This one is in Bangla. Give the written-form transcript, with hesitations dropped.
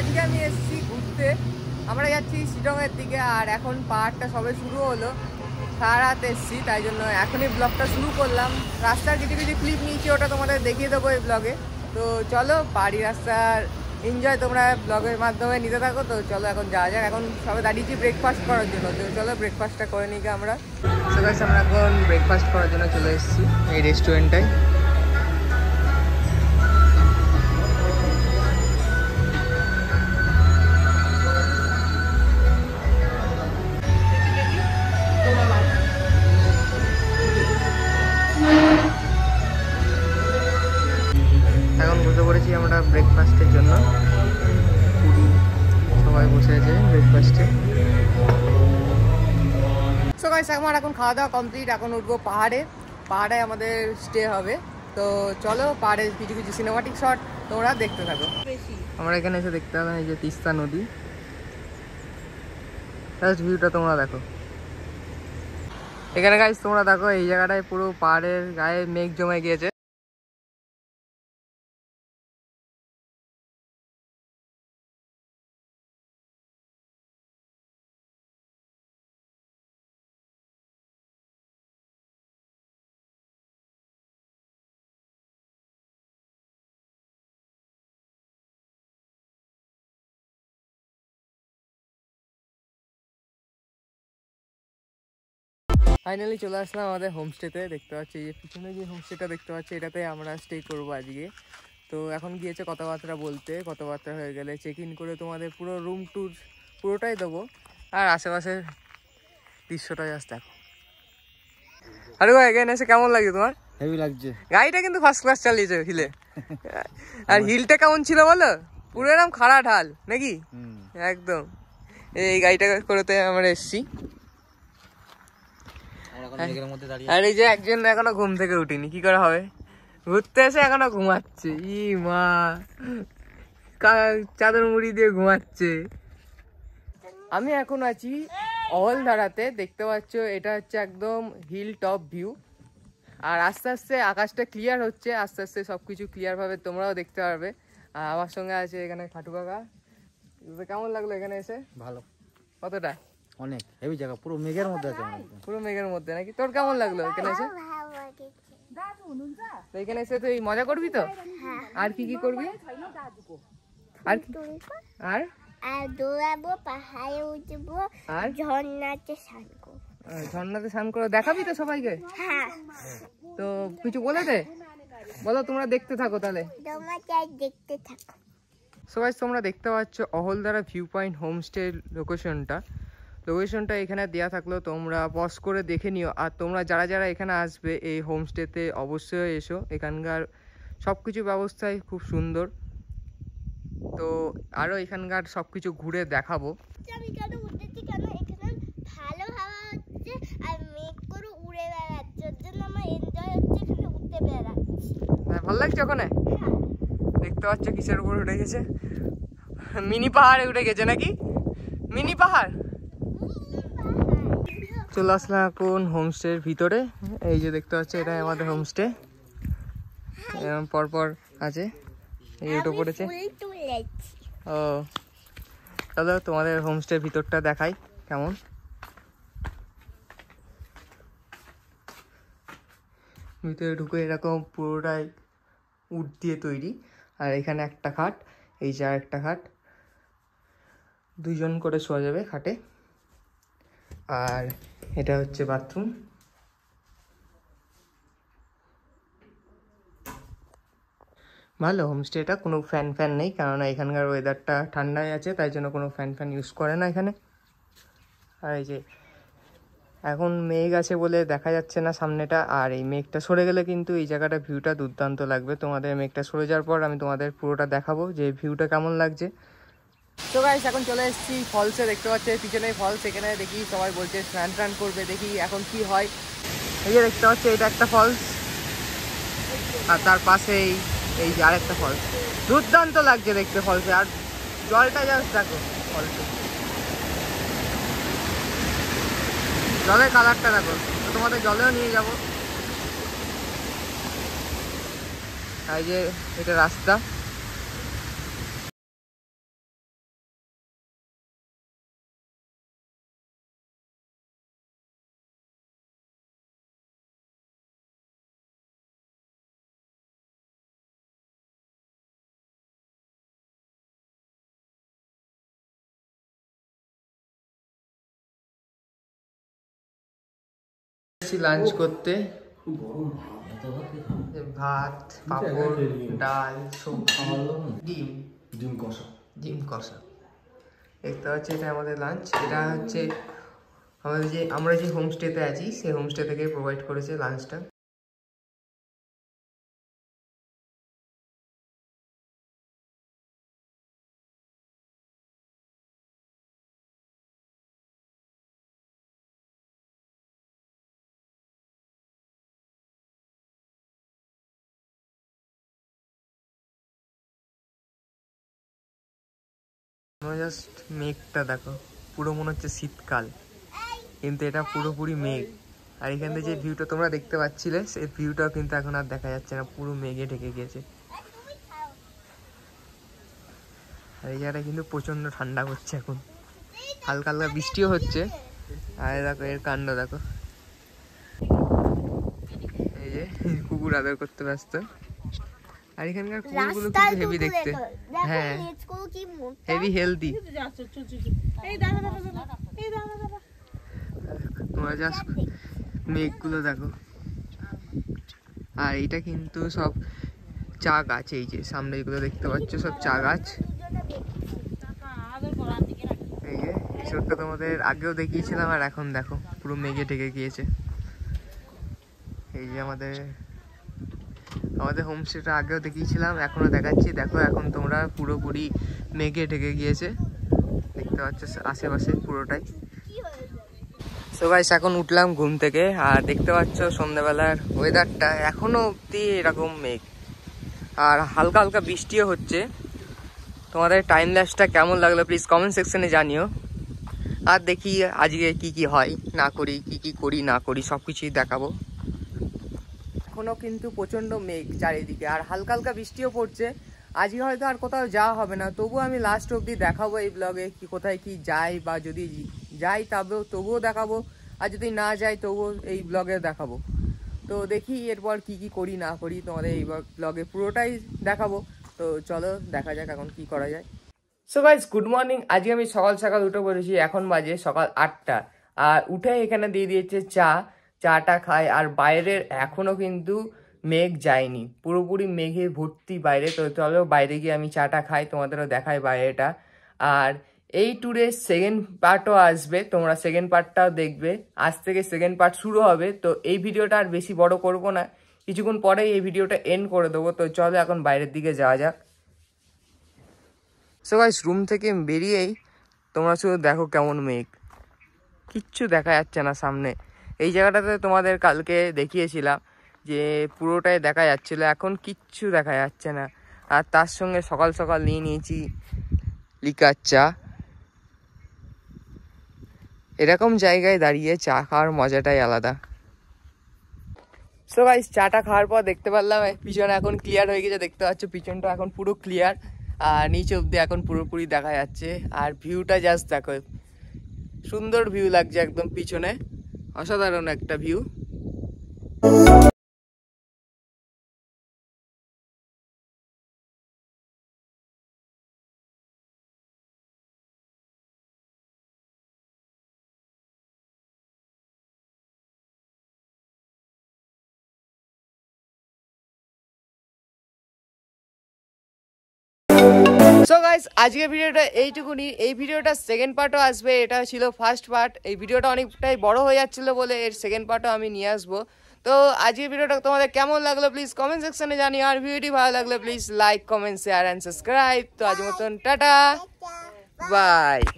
আজকে আমি এসেছি ঘুরতে। আমরা যাচ্ছি শিলংয়ের দিকে, আর এখন পাহাড়টা সবে শুরু হলো। সারা রাত এসেছি, তাই জন্য এখনই ব্লগটা শুরু করলাম। রাস্তার কিছু কিছু ক্লিপ নিয়েছি, ওটা তোমাদের দেখিয়ে দেবো এই ব্লগে। তো চলো, পাহাড়ি রাস্তার এনজয় তোমরা ব্লগের মাধ্যমে নিতে থাকো। তো চলো এখন যাওয়া যাক। এখন সবাই দাঁড়িয়েছি ব্রেকফাস্ট করার জন্য, তো চলো ব্রেকফাস্টটা করে নিই আমরা। আমরা এখন ব্রেকফাস্ট করার জন্য চলে এসেছি এই রেস্টুরেন্টটায়। এখন বসে পড়েছি আমরা ব্রেকফাস্টের জন্য। সবাই বসে আছে ব্রেকফাস্টে। সো গাইস, আমার এখন খাওয়া দাওয়া কমপ্লিট। এখন উঠবো পাহাড়ে। পাহাড়ে আমাদের স্টে হবে। তো চলো, পাহাড়ের কিছু কিছু সিনেমাটিক শট তোমরা দেখতে থাকো। আমরা এখানে এসে দেখতে হবে এই যে তিস্তা নদী। জাস্ট ভিউটা তোমরা দেখো। এখানে গাইস তোমরা দেখো, এই জায়গাটায় পুরো পাহাড়ের গায়ে মেঘ জমে গিয়েছে। ফাইনালি চলে আসলাম আমাদের হোমস্টেতে। দেখতে পাচ্ছি যে পিছনে যে হোমস্টেটা দেখতে পাচ্ছি, এটাতে আমরা স্টে করবো আজকে। তো এখন গিয়েছে কথাবার্তা বলতে। কথাবার্তা হয়ে গেলে চেক ইন করে তোমাদের পুরো রুম ট্যুর পুরোটাই দেবো। আর আশেপাশের দৃশ্যটা জাস্ট দেখো। আরে ভাই, এখানে এসে কেমন লাগছে তোমার? হেভি লাগছে। গাড়িটা কিন্তু ফার্স্ট ক্লাস চালিয়েছে হিলে। আর হিলটা কেমন ছিল বলো? পুরো এরকম খাড়া ঢাল নাকি? একদম। এই গাড়িটা করেতে আমরা এসছি। আর এই যে একজন এখনো ঘুম থেকে উঠিনি, কি করে হবে? ঘুরতে এসে এখনো ঘুমাচ্ছে। ই মা, চাদর মুড়ি দিয়ে ঘুমাচ্ছে। আমি এখন আছি অহলধারাতে। দেখতে পাচ্ছ এটা হচ্ছে একদম হিল টপ ভিউ। আর আস্তে আস্তে আকাশটা ক্লিয়ার হচ্ছে, আস্তে আস্তে সবকিছু ক্লিয়ার ভাবে তোমরাও দেখতে পারবে। আর আমার সঙ্গে আছে এখানে খাটু কাকা। কেমন লাগলো এখানে এসে? ভালো। কতটা? অনেক হেভি জায়গা, পুরো মেঘের মধ্যে আছে। পুরো মেঘের মধ্যে নাকি? তোর কেমন লাগলো এখানে এসে? তো এখানে এসে তুই মজা করবি তো? আর কি কি করবি? আর কি? আর দৌড়াবো, পাহাড়ে উঠবো, আর ঝর্ণাতে স্নান করবো। ঝর্ণাতে স্নান করে দেখাবি তো সবাইকে? হ্যাঁ। তো কিছু বলে দে, বলো। তোমরা দেখতে থাকো তাহলে। তোমরা দেখতে থাকো। সবাই তোমরা দেখতে পাচ্ছ অহলধারা ভিউ পয়েন্ট হোমস্টে লোকেশনটা এখানে দেওয়া থাকলেও তোমরা পজ করে দেখে নিও। আর তোমরা যারা যারা এখানে আসবে এই হোমস্টেতে অবশ্যই এসো। এখানকার সব কিছু ব্যবস্থাই খুব সুন্দর। তো আরও এখানকার সব কিছু ঘুরে দেখাবো। আমি কেন উঠেছি, কেন এখানে ভালো হাওয়া হচ্ছে আর মেঘ করে উড়ে বেড়াচ্ছে, ওর জন্য আমার এনজয় হচ্ছে এখানে উঠতে বেড়াচ্ছি। ভালো লাগছে ওখানে? দেখতে পাচ্ছ কিসের উপর উঠে গেছে? মিনি পাহাড়ে উঠে গেছে নাকি? মিনি পাহাড়। চলে আসলাম এখন হোমস্টের ভিতরে। এই যে দেখতে পাচ্ছ, এটা আমাদের হোমস্টে। এরকম পরপর আছে, এই উঠে পড়েছে। ও চলো তোমাদের হোমস্টের ভিতরটা দেখাই কেমন। ভিতরে ঢুকে এরকম পুরোটাই উড দিয়ে তৈরি। আর এখানে একটা খাট, এই যে একটা খাট, দুজন করে শোয়া যাবে খাটে। আর এটা হচ্ছে বাথরুম। ভালো হোমস্টেটা, কোনো ফ্যান নেই, কেননা এখানকার ওয়েদারটা ঠান্ডায় আছে, তাই জন্য কোনো ফ্যান ইউজ করে না এখানে। আর এই যে এখন মেঘ আছে বলে দেখা যাচ্ছে না সামনেটা। আর এই মেঘটা সরে গেলে কিন্তু এই জায়গাটা ভিউটা দুর্দান্ত লাগবে তোমাদের। মেঘটা সরে যাওয়ার পর আমি তোমাদের পুরোটা দেখাবো যে ভিউটা কেমন লাগছে। তো গাইস, এখন চলে এসেছি ফলসে। দেখতে পাচ্ছি পিছনে ফলস। এখানে দেখি সবাই বলছে স্নান করবে, দেখি এখন কি হয়। এই যে দেখতে পাচ্ছি এটা একটা ফলস, আর তার পাশেই এই যে আরেকটা ফলস। দুর্দান্ত লাগছে দেখতে ফলসে। আর জলটা জাস্ট দেখো ফলসে, জলের কালারটা দেখো। তো তোমাদের জলেও নিয়ে যাবো। এই যে এটা রাস্তা। লাঞ্চ করতে ভাত, পাঁপড়, ডাল, সবজি, ডিম ডিম কষা দেখতে পাচ্ছি। এটা আমাদের লাঞ্চ। এটা হচ্ছে আমরা যে হোমস্টেতে আছি সেই হোমস্টে থেকে প্রোভাইড করেছে লাঞ্চটা। জাস্ট মেঘটা দেখো, পুরো মনে হচ্ছে শীতকাল, কিন্তু এটা পুরোপুরি মেঘ। আর এখান থেকে যে ভিউটা তোমরা দেখতে পাচ্ছিলে সেই ভিউটাও কিন্তু এখন আর দেখা যাচ্ছে না, পুরো মেঘে ঢেকে গিয়েছে। আর এই জায়গাটা কিন্তু প্রচন্ড ঠান্ডা করছে এখন, হালকা হালকা বৃষ্টিও হচ্ছে। আর দেখো এর কাণ্ড দেখো, এই যে কুকুর আদর করতে ব্যস্ত। আর এখানকার কুকুরগুলো কিন্তু হেভি দেখতে, হ্যাঁ হেভি হেলদি। তোমরা জাস্ট মেঘগুলো দেখো। আর এটা কিন্তু সব চা গাছ, এই যে সামনে এগুলো দেখতে পাচ্ছ সব চা গাছ। এই যে এসবটা তোমাদের আগেও দেখিয়েছিলাম, আর এখন দেখো পুরো মেঘে ঢেকে গিয়েছে। এই যে আমাদের হোমস্টেটা আগেও দেখিয়েছিলাম, এখনো দেখাচ্ছি। দেখো এখন তোমরা পুরোপুরি মেঘে ঢেকে গিয়েছে, দেখতে পাচ্ছ আশেপাশে পুরোটাই। সো গাইস এখন উঠলাম ঘুম থেকে, আর দেখতে পাচ্ছ সন্ধ্যাবেলার ওয়েদারটা এখনো অবধি এরকম মেঘ, আর হালকা হালকা বৃষ্টিও হচ্ছে। তোমাদের টাইম ল্যাপসটা কেমন লাগলো প্লিজ কমেন্ট সেকশনে জানিও। আর দেখি আজকে কি কি হয় না করি, কি করি না করি সব কিছুই দেখাবো। এখনো কিন্তু প্রচন্ড মেঘ চারিদিকে, আর হালকা হালকা বৃষ্টিও পড়ছে। আজকে হয়তো আর কোথাও যাওয়া হবে না, তবুও আমি লাস্ট অবধি দেখাবো এই ব্লগে কি কোথায় কি যাই, বা যদি যাই তবুও দেখাবো, আর যদি না যাই তবুও এই ব্লগে দেখাবো। তো দেখি এরপর কি করি না করি তোমাদের এই ব্লগে পুরোটাই দেখাবো। তো চলো দেখা যাক এখন কি করা যায়। So guys good morning. আজকে আমি সকাল সকাল উঠে পড়েছি, এখন বাজে সকাল 8টা। আর উঠে এখানে দিয়ে দিয়েছে চাটা খাই। আর বাইরের এখনো কিন্তু মেঘ যায়নি, পুরোপুরি মেঘে ভর্তি বাইরে। তো চলো বাইরে গিয়ে আমি চাটা খাই, তোমাদেরও দেখাই বাইরেটা। আর এই ট্যুরের সেকেন্ড পার্টও আসবে, তোমরা সেকেন্ড পার্টটাও দেখবে। আজ থেকে সেকেন্ড পার্ট শুরু হবে। তো এই ভিডিওটা আর বেশি বড় করব না, কিছুক্ষণ পরেই এই ভিডিওটা এন্ড করে দেবো। তো চলো এখন বাইরের দিকে যাওয়া যাক। সো গাইস রুম থেকে বেরিয়েই তোমরা শুধু দেখো কেমন মেঘ, কিচ্ছু দেখা যাচ্ছে না সামনে। এই জায়গাটাতে তোমাদের কালকে দেখিয়েছিলাম যে পুরোটাই দেখা যাচ্ছিলো, এখন কিচ্ছু দেখা যাচ্ছে না। আর তার সঙ্গে সকাল সকাল নিয়ে নিয়েছি লিকার চা। এরকম জায়গায় দাঁড়িয়ে চা খাওয়ার মজাটাই আলাদা। সো গাইস চাটা খাওয়ার পর দেখতে পারলাম পিছনে এখন ক্লিয়ার হয়ে গেছে, দেখতে পাচ্ছ পিছনটা এখন পুরো ক্লিয়ার, আর নিচে অব্দি এখন পুরোপুরি দেখা যাচ্ছে। আর ভিউটা জাস্ট দেখো, সুন্দর ভিউ লাগছে একদম পিছনে, অসাধারণ একটা ভিউ। সো গাইস আজকের ভিডিওটা এইটুকুনি। এই ভিডিওটা সেকেন্ড পার্টও আসবে, এটা ছিল ফার্স্ট পার্ট। এই ভিডিওটা অনেকটাই বড় হয়ে যাচ্ছিলো বলে এর সেকেন্ড পার্টও আমি নিয়ে আসবো। তো আজকের ভিডিওটা তোমাদের কেমন লাগলো প্লিজ কমেন্ট সেকশনে জানিও। আর ভিডিওটি ভালো লাগলে please like comment share and subscribe. তো আজ মতন টাটা বাই।